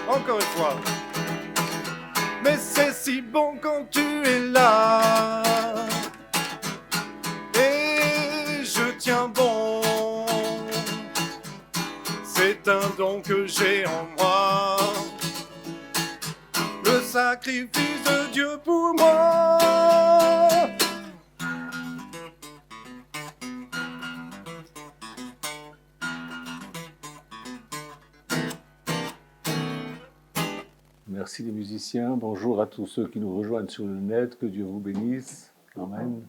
encore une fois. Mais c'est si bon quand tu es là. Et je tiens bon. C'est un don que j'ai en moi. Le sacrifice de Dieu pour moi. Merci les musiciens. Bonjour à tous ceux qui nous rejoignent sur le net. Que Dieu vous bénisse. Amen.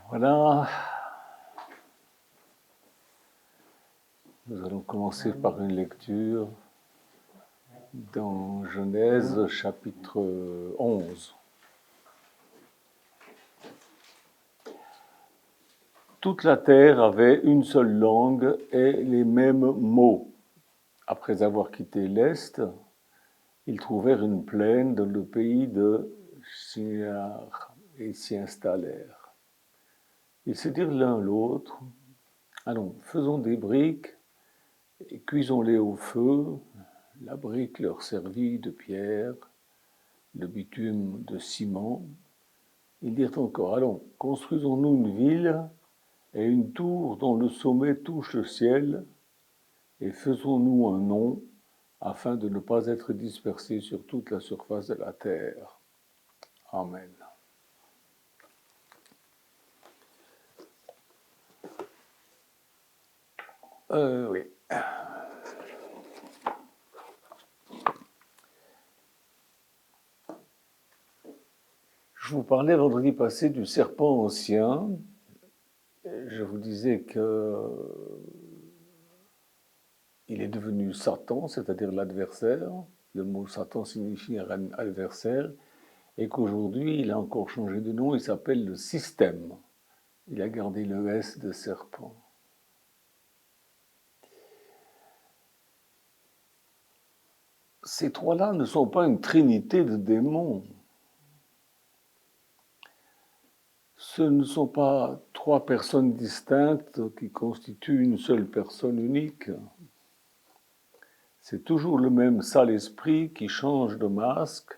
Voilà. Nous allons commencer par une lecture dans Genèse chapitre 11. Toute la terre avait une seule langue et les mêmes mots. Après avoir quitté l'Est, ils trouvèrent une plaine dans le pays de Shinar et s'y installèrent. Ils se dirent l'un l'autre, « Allons, faisons des briques et cuisons-les au feu. » La brique leur servit de pierre, le bitume de ciment. Ils dirent encore, « Allons, construisons-nous une ville et une tour dont le sommet touche le ciel, et faisons-nous un nom, afin de ne pas être dispersés sur toute la surface de la terre. » Amen. Oui. Je vous parlais vendredi passé du serpent ancien. Je vous disais que il est devenu Satan, c'est-à-dire l'adversaire. Le mot Satan signifie un adversaire. Et qu'aujourd'hui, il a encore changé de nom, il s'appelle le système. Il a gardé le S de serpent. Ces trois-là ne sont pas une trinité de démons. Ce ne sont pas trois personnes distinctes qui constituent une seule personne unique. C'est toujours le même sale esprit qui change de masque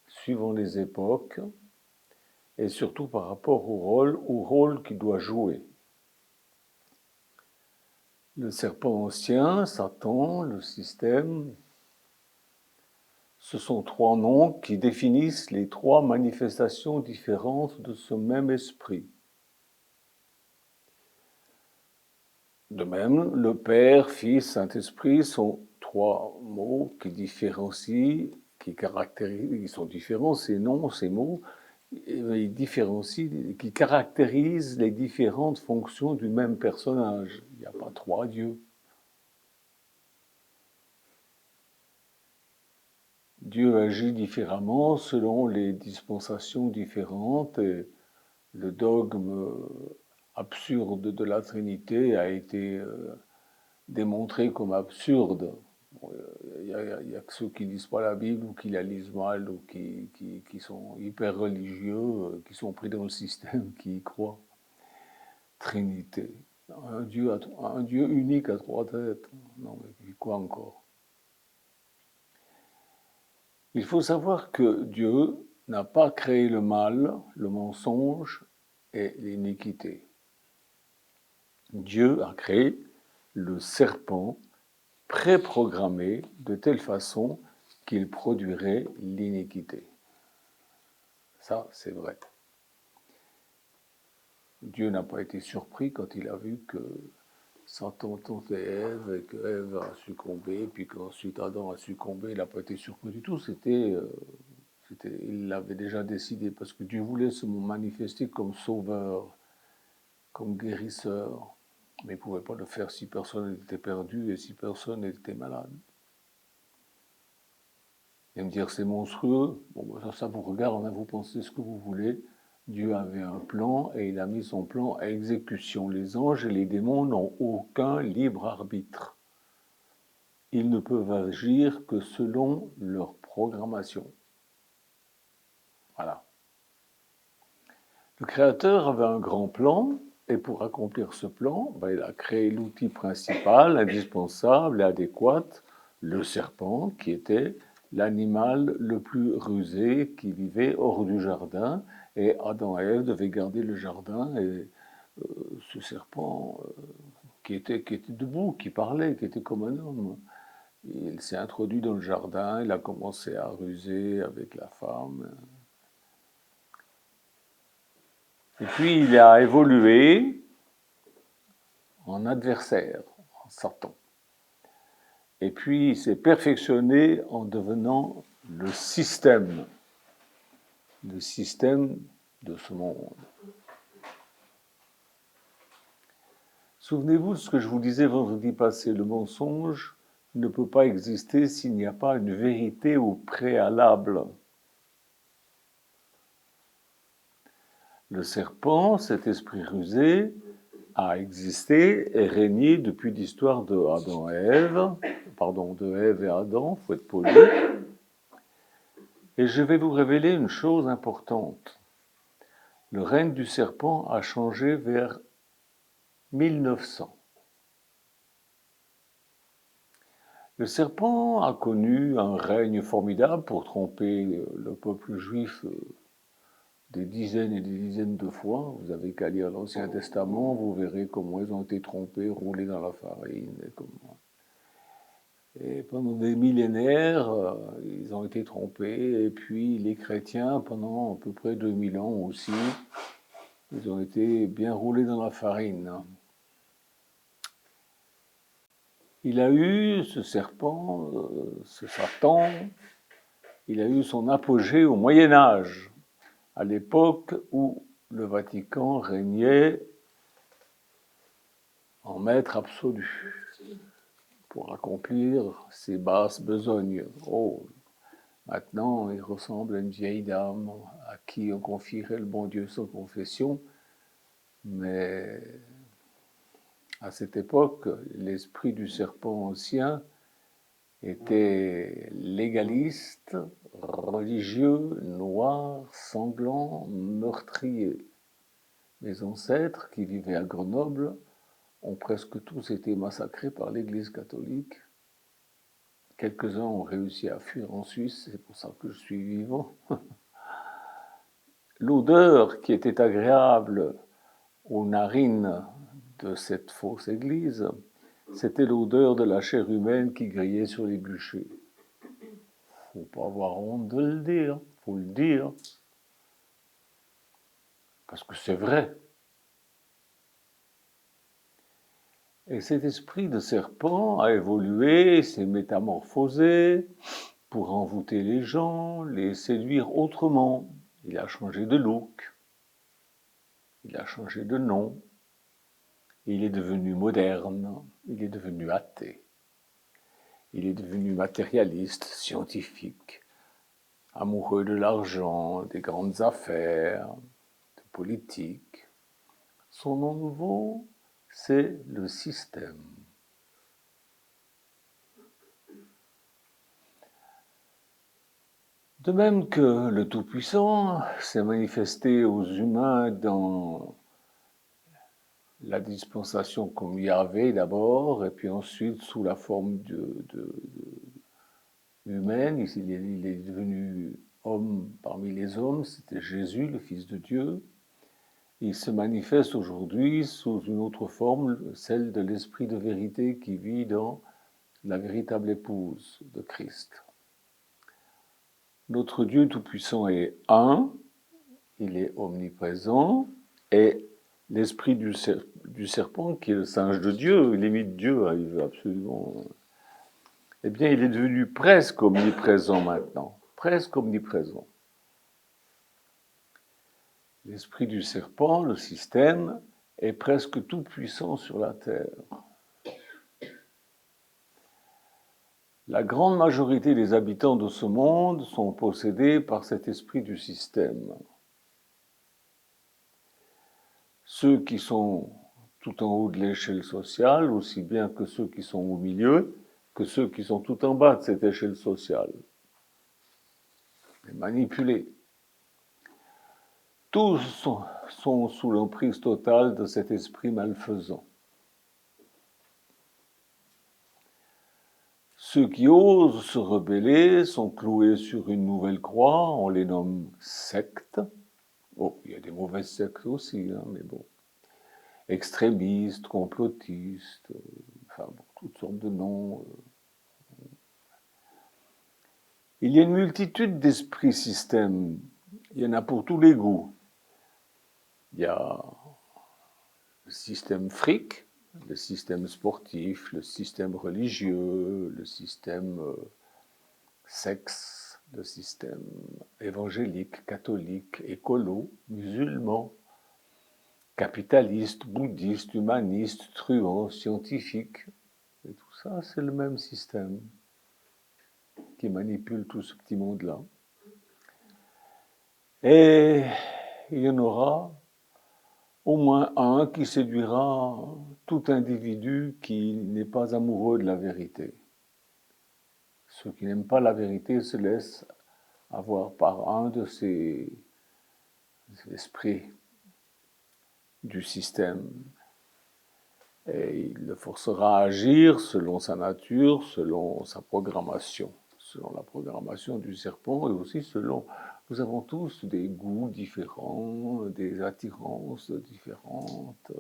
suivant les époques et surtout par rapport au rôle qu'il doit jouer. Le serpent ancien, Satan, le système, ce sont trois noms qui définissent les trois manifestations différentes de ce même esprit. De même, le Père, Fils, Saint-Esprit sont trois mots qui différencient, qui caractérisent, ils sont différents, ces noms, ces mots, ils différencient, qui caractérisent les différentes fonctions du même personnage. Il n'y a pas trois dieux. Dieu agit différemment selon les dispensations différentes et le dogme absurde de la Trinité a été démontré comme absurde. Il y a que ceux qui ne lisent pas la Bible ou qui la lisent mal ou qui sont hyper religieux, qui sont pris dans le système, qui y croient. Trinité. Un Dieu unique à trois têtes. Non, mais quoi encore? Il faut savoir que Dieu n'a pas créé le mal, le mensonge et l'iniquité. Dieu a créé le serpent préprogrammé de telle façon qu'il produirait l'iniquité. Ça, c'est vrai. Dieu n'a pas été surpris quand il a vu que Satan tentait Ève et que Ève a succombé, puis qu'ensuite Adam a succombé. Il n'a pas été surpris du tout. Il l'avait déjà décidé parce que Dieu voulait se manifester comme sauveur, comme guérisseur. Mais il ne pouvait pas le faire si personne n'était perdu et si personne n'était malade. Et me dire c'est monstrueux, bon, ça vous regarde, vous pensez ce que vous voulez. Dieu avait un plan et il a mis son plan à exécution. Les anges et les démons n'ont aucun libre arbitre. Ils ne peuvent agir que selon leur programmation. Voilà. Le Créateur avait un grand plan Et pour accomplir ce plan, il a créé l'outil principal, indispensable et adéquat, le serpent, qui était l'animal le plus rusé qui vivait hors du jardin. Et Adam et Ève devaient garder le jardin. Et ce serpent, qui était debout, qui parlait, qui était comme un homme, il s'est introduit dans le jardin, il a commencé à ruser avec la femme. Et puis il a évolué en adversaire, en Satan. Et puis il s'est perfectionné en devenant le système de ce monde. Souvenez-vous de ce que je vous disais vendredi passé, le mensonge ne peut pas exister s'il n'y a pas une vérité au préalable. Le serpent, cet esprit rusé, a existé et régné depuis l'histoire de Adam et Ève, de Ève et Adam, il faut être poli. Et je vais vous révéler une chose importante. Le règne du serpent a changé vers 1900. Le serpent a connu un règne formidable pour tromper le peuple juif des dizaines et des dizaines de fois. Vous avez qu'à lire l'Ancien Testament, vous verrez comment ils ont été trompés, roulés dans la farine. Et pendant des millénaires, ils ont été trompés. Et puis les chrétiens, pendant à peu près 2000 ans aussi, ils ont été bien roulés dans la farine. Il a eu, ce serpent, ce Satan, il a eu son apogée au Moyen-Âge, à l'époque où le Vatican régnait en maître absolu pour accomplir ses basses besognes. Oh, maintenant, il ressemble à une vieille dame à qui on confierait le bon Dieu sans confession, mais à cette époque, l'esprit du serpent ancien était légaliste, religieux, noir, sanglant, meurtrier. Mes ancêtres qui vivaient à Grenoble ont presque tous été massacrés par l'Église catholique. Quelques-uns ont réussi à fuir en Suisse, c'est pour ça que je suis vivant. L'odeur qui était agréable aux narines de cette fausse église, c'était l'odeur de la chair humaine qui grillait sur les bûchers. Faut pas avoir honte de le dire, faut le dire. Parce que c'est vrai. Et cet esprit de serpent a évolué, s'est métamorphosé pour envoûter les gens, les séduire autrement. Il a changé de look, il a changé de nom, il est devenu moderne, il est devenu athée, il est devenu matérialiste, scientifique, amoureux de l'argent, des grandes affaires, de politique. Son nom nouveau, c'est le système. De même que le Tout-Puissant s'est manifesté aux humains dans la dispensation comme Yahvé d'abord, et puis ensuite sous la forme humaine, il est devenu homme parmi les hommes, c'était Jésus, le Fils de Dieu. Il se manifeste aujourd'hui sous une autre forme, celle de l'esprit de vérité qui vit dans la véritable épouse de Christ. Notre Dieu Tout-Puissant est un, il est omniprésent, et l'esprit du serpent, qui est le singe de Dieu, il imite Dieu, il veut absolument... Eh bien, il est devenu presque omniprésent maintenant, presque omniprésent. L'esprit du serpent, le système, est presque tout puissant sur la terre. La grande majorité des habitants de ce monde sont possédés par cet esprit du système. Ceux qui sont tout en haut de l'échelle sociale, aussi bien que ceux qui sont au milieu, que ceux qui sont tout en bas de cette échelle sociale. Et manipulés. tous sont sous l'emprise totale de cet esprit malfaisant. Ceux qui osent se rebeller sont cloués sur une nouvelle croix, on les nomme sectes. Bon, il y a des mauvaises sectes aussi, hein, mais bon. Extrémistes, complotistes, enfin bon, toutes sortes de noms. Il y a une multitude d'esprits systèmes. Il y en a pour tous les goûts. Il y a le système fric, le système sportif, le système religieux, le système sexe, le système évangélique, catholique, écolo, musulman, capitaliste, bouddhiste, humaniste, truand, scientifique. Et tout ça, c'est le même système qui manipule tout ce petit monde-là. Et il y en aura au moins un qui séduira tout individu qui n'est pas amoureux de la vérité. Ceux qui n'aiment pas la vérité se laissent avoir par un de ces esprits du système. Et il le forcera à agir selon sa nature, selon sa programmation, selon la programmation du serpent et aussi selon... Nous avons tous des goûts différents, des attirances différentes,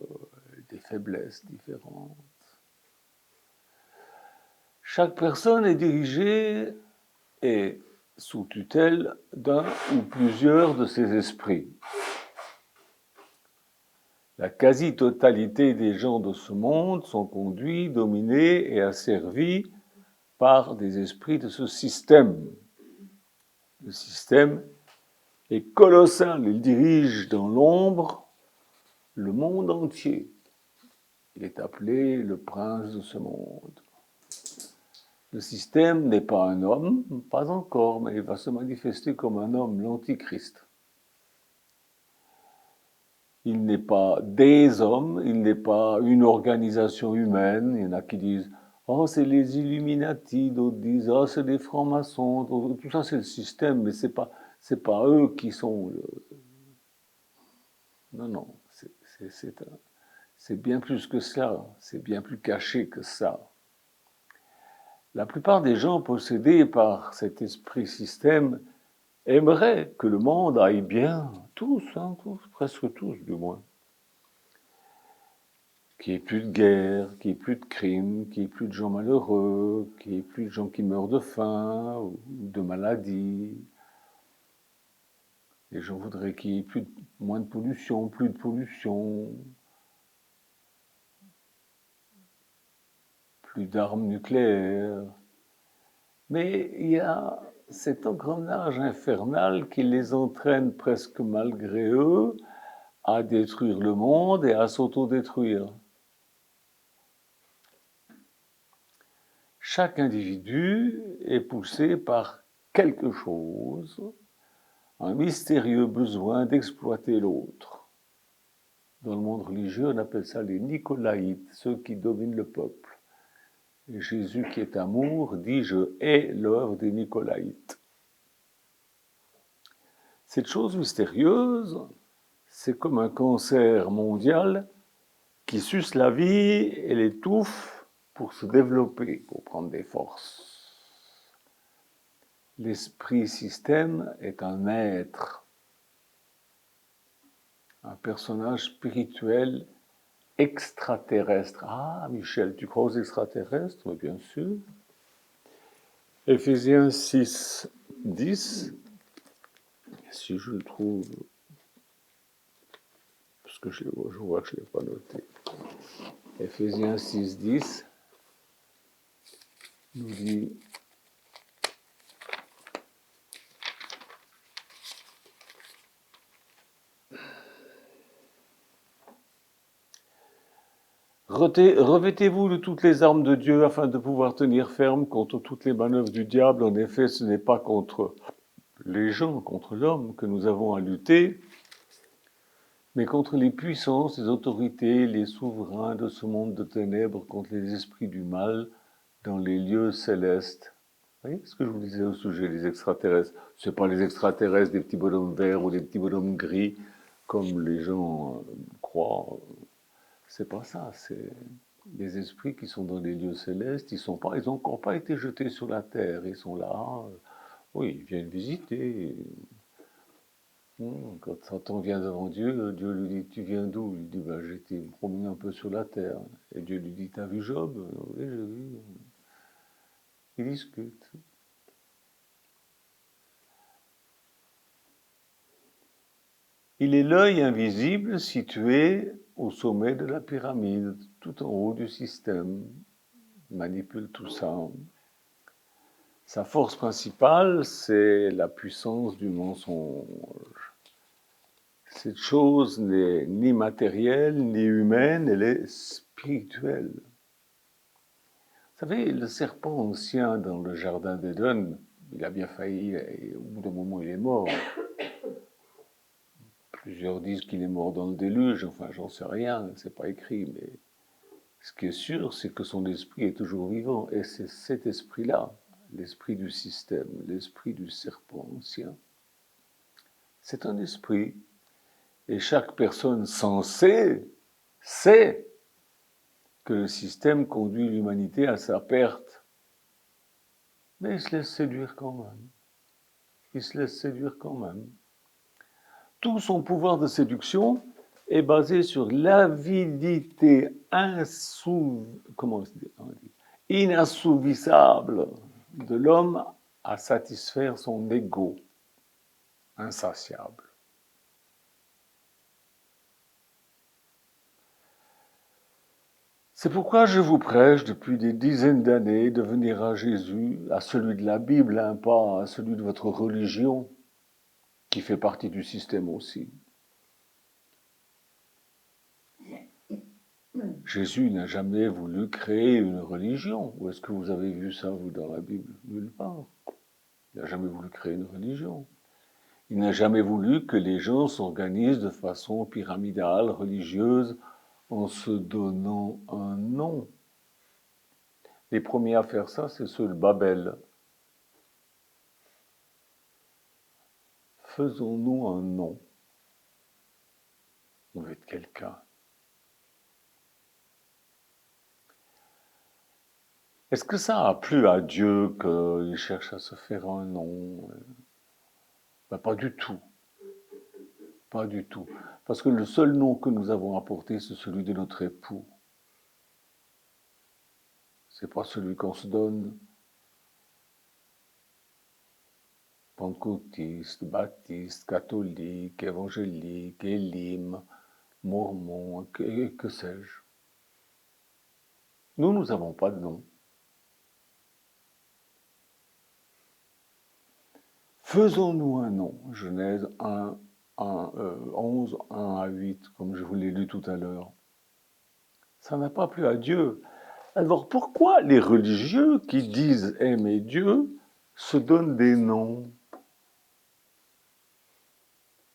des faiblesses différentes. Chaque personne est dirigée et sous tutelle d'un ou plusieurs de ces esprits. La quasi-totalité des gens de ce monde sont conduits, dominés et asservis par des esprits de ce système. Le système est colossal, il dirige dans l'ombre le monde entier. Il est appelé le prince de ce monde. Le système n'est pas un homme, pas encore, mais il va se manifester comme un homme, l'Antichrist. Il n'est pas des hommes, il n'est pas une organisation humaine. Il y en a qui disent « Oh, c'est les Illuminati », d'autres disent « Oh, c'est des francs-maçons », tout ça c'est le système, mais c'est pas eux qui sont... Non, non, c'est bien plus que ça, c'est bien plus caché que ça. La plupart des gens possédés par cet esprit système aimeraient que le monde aille bien, tous, presque tous du moins. Qu'il n'y ait plus de guerre, qu'il n'y ait plus de crimes, qu'il n'y ait plus de gens malheureux, qu'il n'y ait plus de gens qui meurent de faim ou de maladie. Les gens voudraient qu'il y ait moins de pollution, plus de pollution, plus d'armes nucléaires. Mais il y a cet engrenage infernal qui les entraîne presque malgré eux à détruire le monde et à s'autodétruire. Chaque individu est poussé par quelque chose, un mystérieux besoin d'exploiter l'autre. Dans le monde religieux, on appelle ça les Nicolaïtes, ceux qui dominent le peuple. Et Jésus, qui est amour, dit « Je hais l'œuvre des Nicolaïtes ». Cette chose mystérieuse, c'est comme un cancer mondial qui suce la vie et l'étouffe pour se développer, pour prendre des forces. L'esprit système est un être, un personnage spirituel extraterrestre. Ah, Michel, tu crois aux extraterrestres? Oui, bien sûr. Éphésiens 6, 10. Si je le trouve, parce que je vois que je ne l'ai pas noté. Éphésiens 6, 10 nous dit revêtez-vous de toutes les armes de Dieu afin de pouvoir tenir ferme contre toutes les manœuvres du diable. En effet, ce n'est pas contre les gens, contre l'homme que nous avons à lutter, mais contre les puissances, les autorités, les souverains de ce monde de ténèbres, contre les esprits du mal dans les lieux célestes. Vous voyez ce que je vous disais au sujet des extraterrestres? Ce n'est pas les extraterrestres des petits bonhommes verts ou des petits bonhommes gris comme les gens croient, c'est pas ça. C'est les esprits qui sont dans les lieux célestes, ils n'ont encore pas été jetés sur la terre. Ils sont là, oui, ils viennent visiter. Quand Satan vient devant Dieu, Dieu lui dit, tu viens d'où? Il dit, ben, j'ai été me promener un peu sur la terre. Et Dieu lui dit, t'as vu Job? Oui, j'ai vu. Ils discutent. Il est l'œil invisible situé au sommet de la pyramide, tout en haut du système. Il manipule tout ça. Sa force principale, c'est la puissance du mensonge. Cette chose n'est ni matérielle, ni humaine, elle est spirituelle. Vous savez, le serpent ancien dans le jardin d'Éden, il a bien failli, et au bout d'un moment, il est mort. Plusieurs disent qu'il est mort dans le déluge, enfin, j'en sais rien, c'est pas écrit, mais ce qui est sûr, c'est que son esprit est toujours vivant, et c'est cet esprit-là, l'esprit du système, l'esprit du serpent ancien. C'est un esprit, et chaque personne sensée sait que le système conduit l'humanité à sa perte. Mais il se laisse séduire quand même. Il se laisse séduire quand même. Tout son pouvoir de séduction est basé sur l'avidité inassouvissable de l'homme à satisfaire son ego insatiable. C'est pourquoi je vous prêche depuis des dizaines d'années de venir à Jésus, à celui de la Bible, pas à celui de votre religion, qui fait partie du système aussi. Jésus n'a jamais voulu créer une religion. Où est-ce que vous avez vu ça, vous, dans la Bible? Nulle part. Il n'a jamais voulu créer une religion. Il n'a jamais voulu que les gens s'organisent de façon pyramidale, religieuse, en se donnant un nom. Les premiers à faire ça, c'est ceux de Babel. Faisons-nous un nom. On veut être quelqu'un. Est-ce que ça a plu à Dieu qu'il cherche à se faire un nom? Ben, pas du tout. Pas du tout. Parce que le seul nom que nous avons apporté, c'est celui de notre époux. C'est pas celui qu'on se donne. Pentecôtiste, baptiste, catholique, évangélique, élim, mormon, que sais-je. Nous n'avons pas de nom. Faisons-nous un nom. Genèse 1, 11, 1 à 8, comme je vous l'ai lu tout à l'heure. Ça n'a pas plu à Dieu. Alors pourquoi les religieux qui disent aimer Dieu se donnent des noms?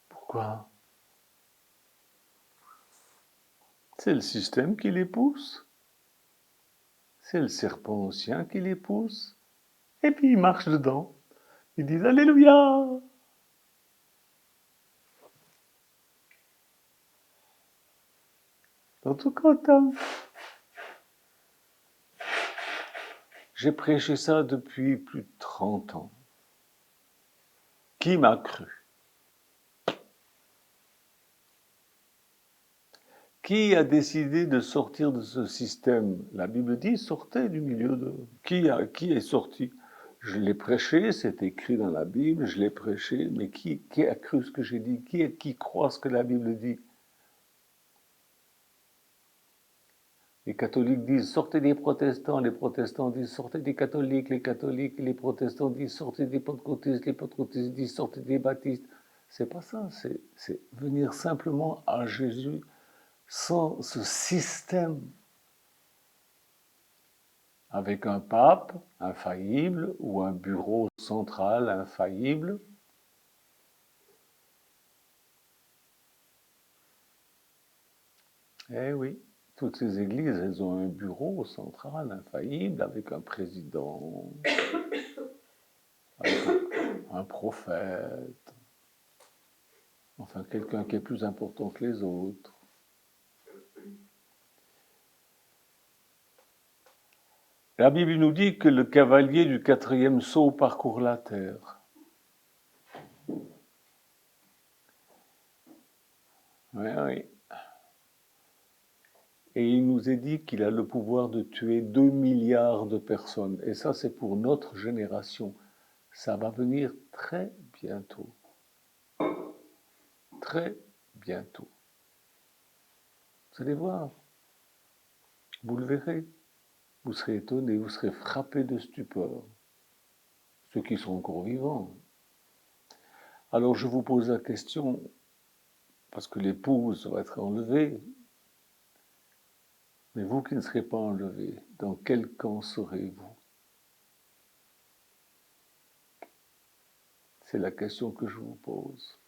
Pourquoi? C'est le système qui les pousse. C'est le serpent ancien qui les pousse. Et puis ils marchent dedans. Ils disent Alléluia. Dans tout content. J'ai prêché ça depuis plus de 30 ans. Qui m'a cru? Qui a décidé de sortir de ce système? La Bible dit sortez du milieu de... Qui est sorti? Je l'ai prêché, c'est écrit dans la Bible, je l'ai prêché, mais qui a cru ce que j'ai dit? Qui croit ce que la Bible dit? Les catholiques disent sortez des protestants, les protestants disent sortez des catholiques, les protestants disent sortez des pentecôtistes, les pentecôtistes disent sortez des baptistes. C'est pas ça, c'est venir simplement à Jésus sans ce système, avec un pape infaillible ou un bureau central infaillible. Eh oui, toutes ces églises, elles ont un bureau central infaillible avec un président, avec un prophète. Enfin, quelqu'un qui est plus important que les autres. La Bible nous dit que le cavalier du 4e sceau parcourt la terre. Oui. Et il nous est dit qu'il a le pouvoir de tuer 2 milliards de personnes. Et ça, c'est pour notre génération. Ça va venir très bientôt. Très bientôt. Vous allez voir. Vous le verrez. Vous serez étonnés, vous serez frappés de stupeur. Ceux qui sont encore vivants. Alors je vous pose la question, parce que l'épouse va être enlevée, mais vous qui ne serez pas enlevés, dans quel camp serez-vous? C'est la question que je vous pose.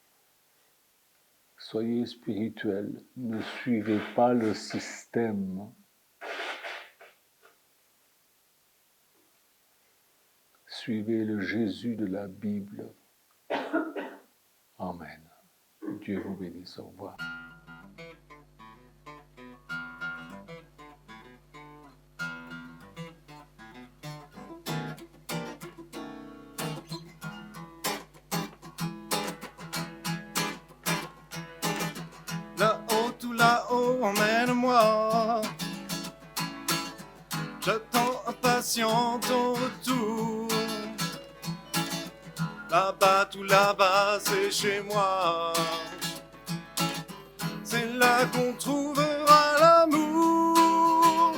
Soyez spirituels, ne suivez pas le système. Suivez le Jésus de la Bible. Amen. Dieu vous bénisse. Au revoir. Là-haut, tout là-haut, emmène-moi. J'attends impatient ton retour. Là-bas, tout là-bas, c'est chez moi. C'est là qu'on trouvera l'amour.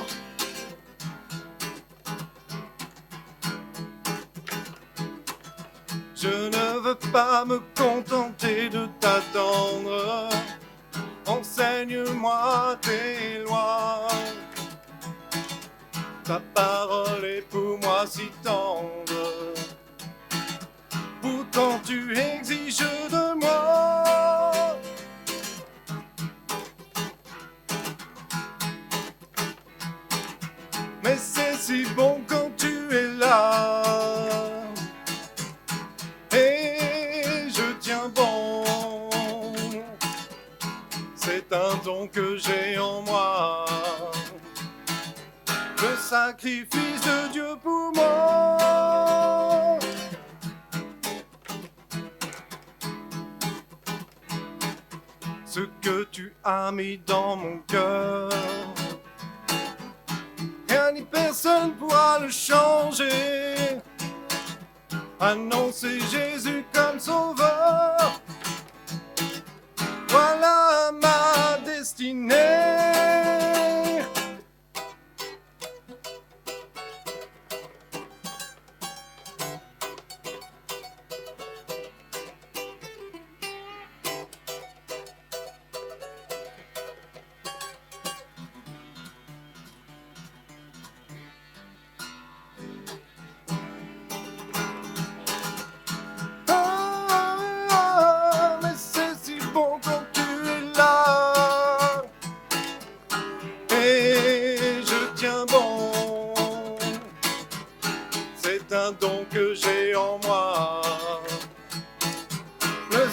Je ne veux pas me contenter de t'attendre. Enseigne-moi tes lois. Ta parole est pour moi si tendre. Pourtant tu exiges de moi mais c'est si bon quand tu es là. Et je tiens bon. C'est un don que j'ai en moi. Le sacrifice de Dieu pour moi. Ce que tu as mis dans mon cœur, rien ni personne pourra le changer. Annoncer Jésus comme sauveur, voilà ma destinée.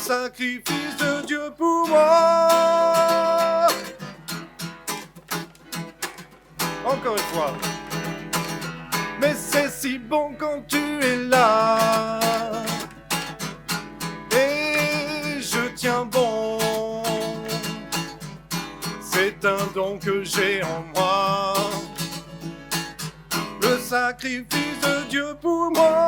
Sacrifice de Dieu pour moi. Encore une fois. Mais c'est si bon quand tu es là. Et je tiens bon. C'est un don que j'ai en moi. Le sacrifice de Dieu pour moi.